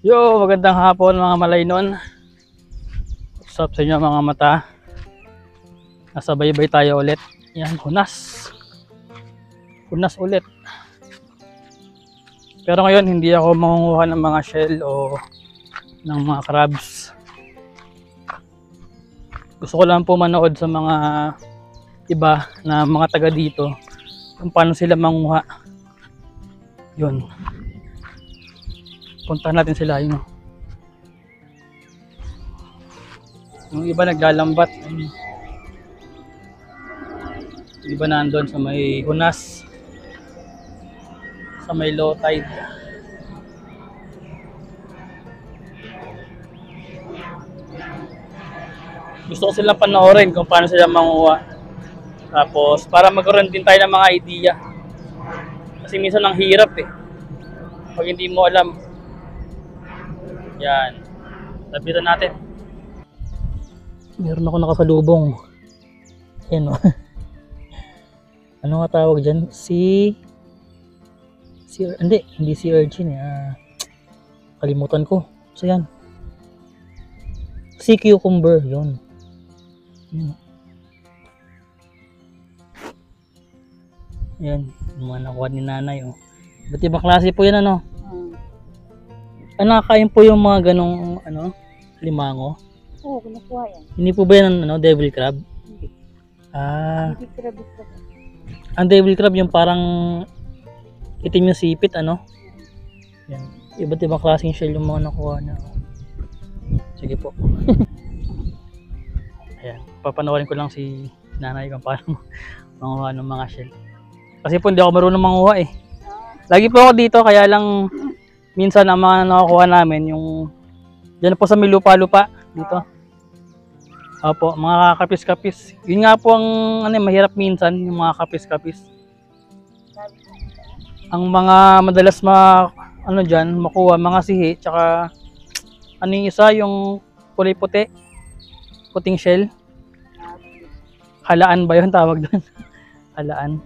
Yo, magandang hapon mga malaynon. What's up sa inyo mga mata? Nasa baybay tayo ulit. Yan, hunas. Hunas ulit. Pero ngayon hindi ako mangunguha ng mga shell o ng mga crabs. Gusto ko lang po manood sa mga iba na mga taga dito kung paano sila manguha. Yun. Puntahan natin sila yun. Yung iba naglalambat. Yung iba nandun sa may hunas. Sa may low tide. Gusto ko silang panoorin kung paano sila manguha. Tapos para magkaroon din tayo ng mga idea. Kasi minsan ang hirap eh. Pag hindi mo alam. Yan. Lapitan natin. Meron ako nakasalubong. Ayan o. Ano nga tawag dyan? Hindi si urchin eh. Kalimutan ko. So yan. Sea cucumber. Yun. Yan. Yung mga nakuha ni nanay oh. Ba't ibang klase po yan ano? Nakakain po yung mga ganong limango? Oo, kinukuha yan. Hindi po ba yan devil crab? Hindi. Hindi crab ito. Ang devil crab yung parang itim yung sipit Yan. Iba't ibang klaseng shell yung mga nakuha na. Sige po. Ayan, papanoorin ko lang si nanay kung paano manguha ng mga shell. Kasi po hindi ako marunong manguha eh. Lagi po ako dito kaya lang minsan ang mga nakukuha namin yung dyan po sa may lupa-lupa dito. Opo, mga kapis-kapis. Yun nga po ang mahirap minsan yung mga kapis-kapis. Ang mga madalas makuha mga sihi tsaka yung isa yung kulay puti. Puting shell. Halaan ba 'yon tawag doon? Halaan.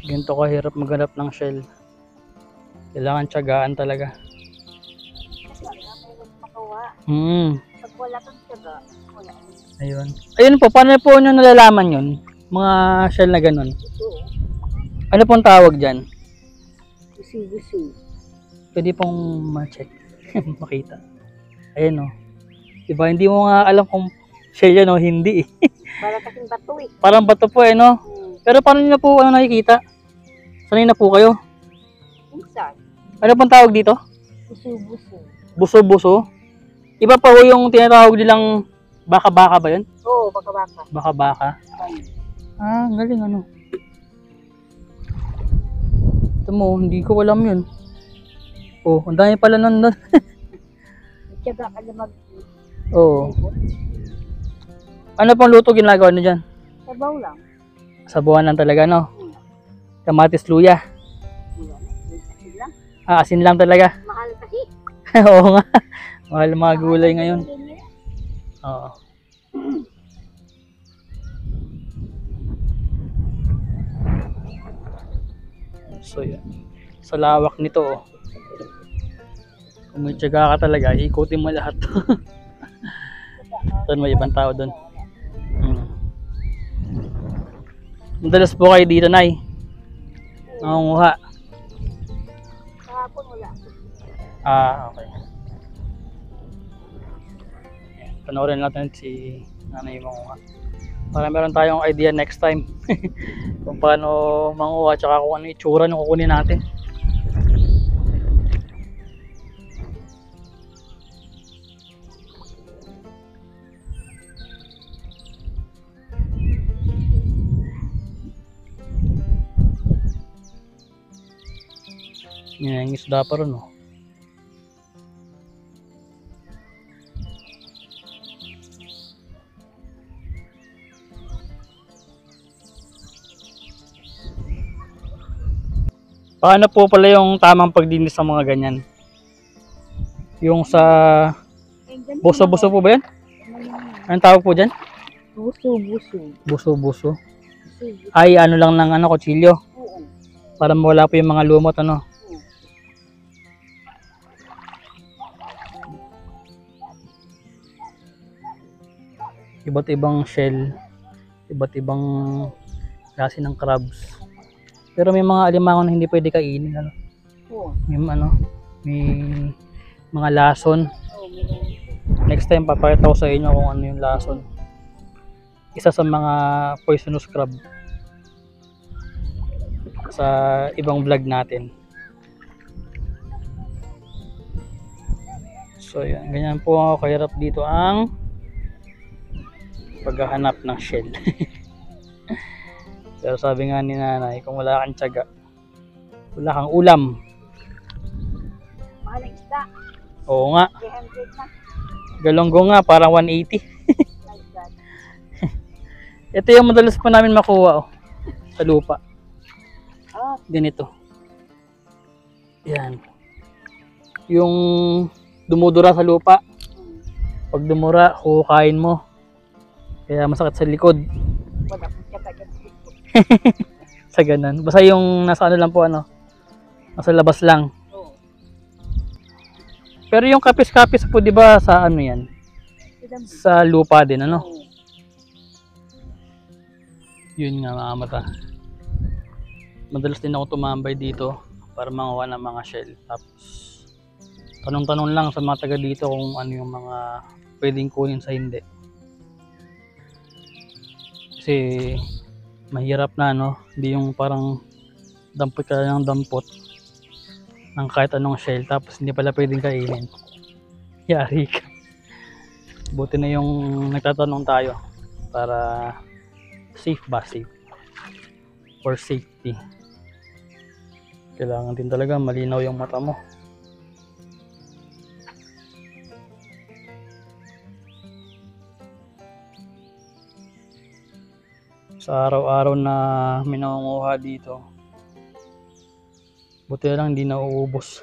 Ganito ko hirap maghanap ng shell. Kailangan tiyagaan talaga. Pag wala kang tiyaga, wala. Ayun. Ayun po, paano po nyo nalalaman yun? Mga shell na ganun. Ano pong tawag dyan? Busi-busi. Pwede pong ma-check. Makita. Ayun o. Diba, hindi mo nga alam kung shell yan o hindi eh. Parang kasing bato eh. Parang bato po eh no? Pero paano nyo po nakikita? Sanay na po kayo? Minsan. Ano pong tawag dito? Busi-busi. Buso-buso? Iba pa ho yung tinatawag nilang baka-baka ba yun? Oo, baka-baka. Baka-baka? Galing ano. Ito mo, hindi ko alam yun. Oh, ang dami pala nun. Tiyaga ka na Oo. Ano pang luto ginagawa nyo dyan? sabaw lang. Sabuhan lang talaga, no? Kamatis, luya. Asin lang. Asin lang talaga. Mahal kasi. Oo nga. Mahal mga gulay ngayon. Oo. So yan. Sa lawak nito oh. Kung may tiyaga ka talaga, ikutin mo lahat. Doon may ibang tao doon. Madalas po kayo dito, Nay. Nangunguha. Kahapon wala. Okay. Panoorin natin si nanay manguha. Para meron tayong idea next time. Kung paano manguha tsaka kung ano itsura nung kukunin natin. Yan yung isda pa rin oh. Paano po pala yung tamang pagdinis sa mga ganyan? Yung sa buso-buso po ba yan? Anong tawag po dyan? Buso-buso. Buso-buso. Ay ano lang ng kutsilyo. Oo. Para mawala po yung mga lumot iba't ibang shell, iba't ibang klase ng crabs. Pero may mga alimango na hindi pwede kainin, ano. Oo. May mga lason. Oo, meron. Next time papakita ko sa inyo kung ano yung lason. Isa sa mga poisonous crab sa ibang vlog natin. So yan, ganyan po ako kahirap dito ang paghahanap ng shell. Pero sabi nga ni nanay, kung wala kang tiyaga, wala kang ulam. Mahal ang isda. Oo nga, 300 na. galonggo nga, parang 180. My God. Ito yung madalas pa namin makuha, oh, sa lupa. Ah, Ganito. Yan. Yung dumudura sa lupa. Pag dumura, hukain mo. Kaya masakit sa likod. wala akong tiyaga dyan. Sa ganun. Basta yung nasa ano lang po, ano, nasa labas lang. Oo. Pero yung kapis-kapis po, di ba, sa ano yan? Sa lupa din, ano? Oo. Yun nga, mga mata. Madalas din ako tumambay dito para manguha ng mga shell. Tapos, tanong-tanong lang sa mga taga dito kung ano yung mga pwedeng kunin sa hindi. Kasi, mahirap na, no? Hindi yung parang dampot ka ng dampot ng kahit anong shell tapos hindi pala pwedeng kainin. Yari ka. Buti na yung nagtatanong tayo para safe ba? Safe. For safety. Kailangan din talaga malinaw yung mata mo. Sa araw-araw na minangunguha dito, buti na lang hindi nauubos.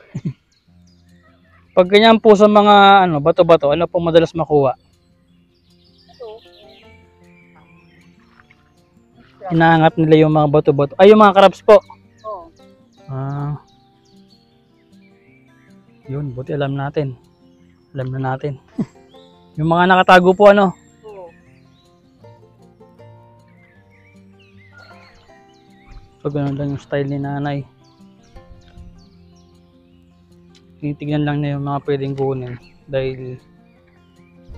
Pag ganyan po sa mga ano, bato-bato, ano po madalas makuha? Ito. Inaangat nila yung mga bato-bato. Ay, yung mga crabs po. Oo. Ah. Yun, buti alam natin. Alam na natin. Yung mga nakatago po, ano? Oo. So, ganun lang yung style ni nanay. Tinitignan lang niya yung mga pwedeng kunin. Dahil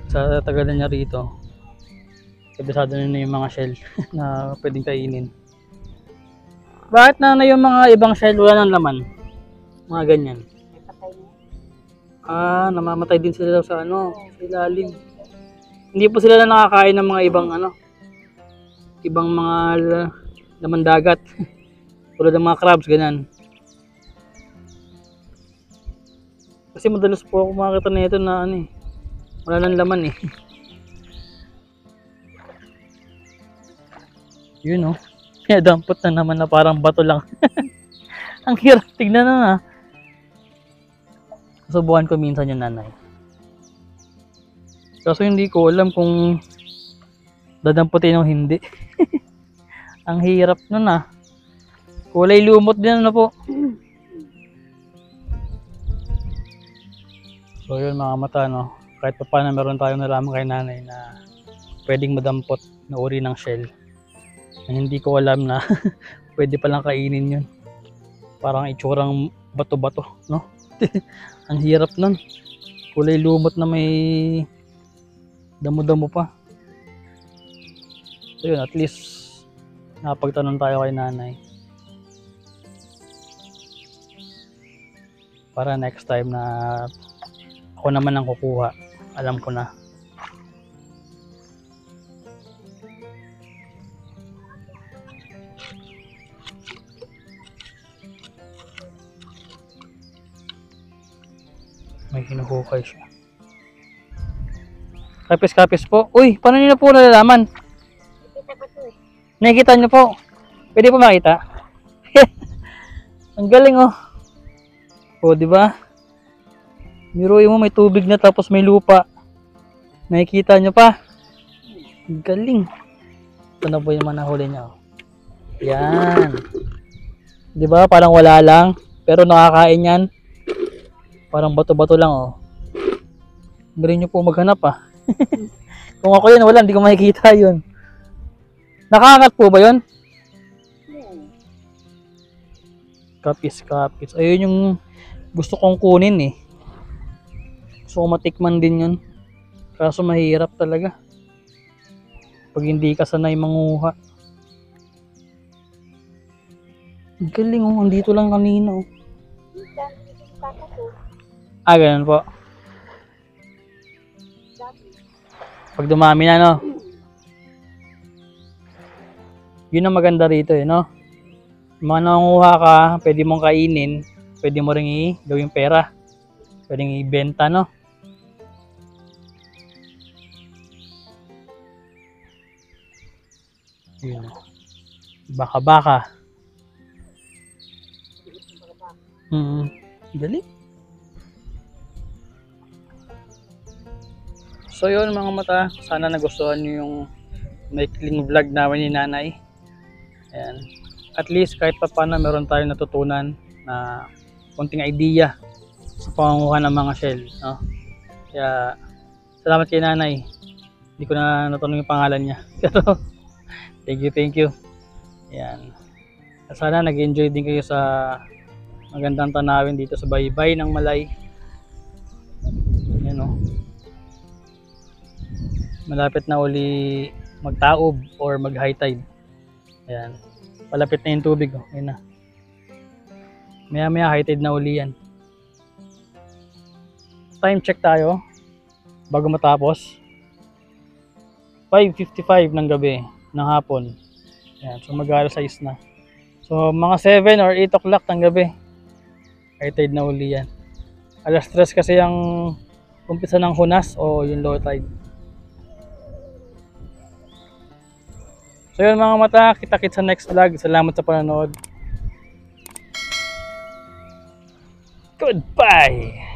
sa tagalan niya rito, kabisado na yung mga shell na pwedeng kainin. Bakit na yung mga ibang shell wala ng laman? Mga ganyan. May patay na. Ah, namamatay din sila sa ano, sa ilalim. Hindi po sila na nakakain ng mga ibang ano, ibang mga laman dagat. Tulad ng mga crabs, ganyan. Kasi madalas po ako makakita na ito na ano eh, wala nang laman eh. Yun oh, kaya dampot na naman na parang bato lang. Ang hirap tignan na. Subukan ko minsan yung nanay. Kaso hindi ko alam kung dadamputin o hindi. Ang hirap nun ah. Kulay lumot din ano po. So yun mga mata, no? Kahit pa paano meron tayong nalaman kay nanay na pwedeng madampot na uri ng shell. Na hindi ko alam na pwede palang kainin yun. Parang itsurang bato-bato, no? Ang hirap nun. Kulay lumot na may damo-damo pa. So yun, at least napagtanong tayo kay nanay. Para next time na ako naman ang kukuha, alam ko na. May hinuhukay siya. Kapis-kapis po. Uy, paano niyo na po nalalaman? Kita ko to eh. Nakikita niyo po? Pwede po makita? Ang galing oh. O, di ba? Biruin mo may tubig na tapos may lupa. Nakikita niyo pa? Ang galing. Ito na po yung mga nahuli niya. Oh. Yan. Di ba? Parang wala lang. Pero nakakain yan. Parang bato-bato lang oh. Galing niyo po maghanap ah. Kung ako yun, wala, hindi ko makikita yun. Nakaangat po ba yun? Kapis. Ayun yung gusto kong kunin eh. Gusto kong matikman din yun. Kaso mahirap talaga. Pag hindi ka sanay manguha. Galing oh, andito lang kanina oh. Ganun po. Pag dumami na, no? Yun ang maganda rito eh, no? Mga nangunguha ka, pwede mong kainin, pwede mo rin gawing pera. Pwedeng ibenta, no? Yun. Baka-baka. Galing. So yun mga mata, sana nagustuhan nyo yung maikling vlog namin ni Nanay. Ayan. At least kahit pa paano meron tayong natutunan na konting idea sa pangunguha ng mga shell, no? Kaya salamat kay Nanay. Hindi ko na natanong yung pangalan niya. Pero thank you. Ayan. At sana nag-enjoy din kayo sa magandang tanawin dito sa baybay ng Malay. Ayan o. Malapit na uli magtaob or mag high tide. Ayan. Palapit na yung tubig oh. Ayan na. Maya high tide na uli yan. Time check tayo bago matapos. 5:55 ng gabi ng hapon. Ayan. So mag-alas 6 na. So mga 7 or 8 o'clock ng gabi. High tide na uli yan. Alas 3 kasi ang umpisa ng hunas o yung low tide. So yun mga mata, kita-kits sa next vlog. Salamat sa panonood. Goodbye!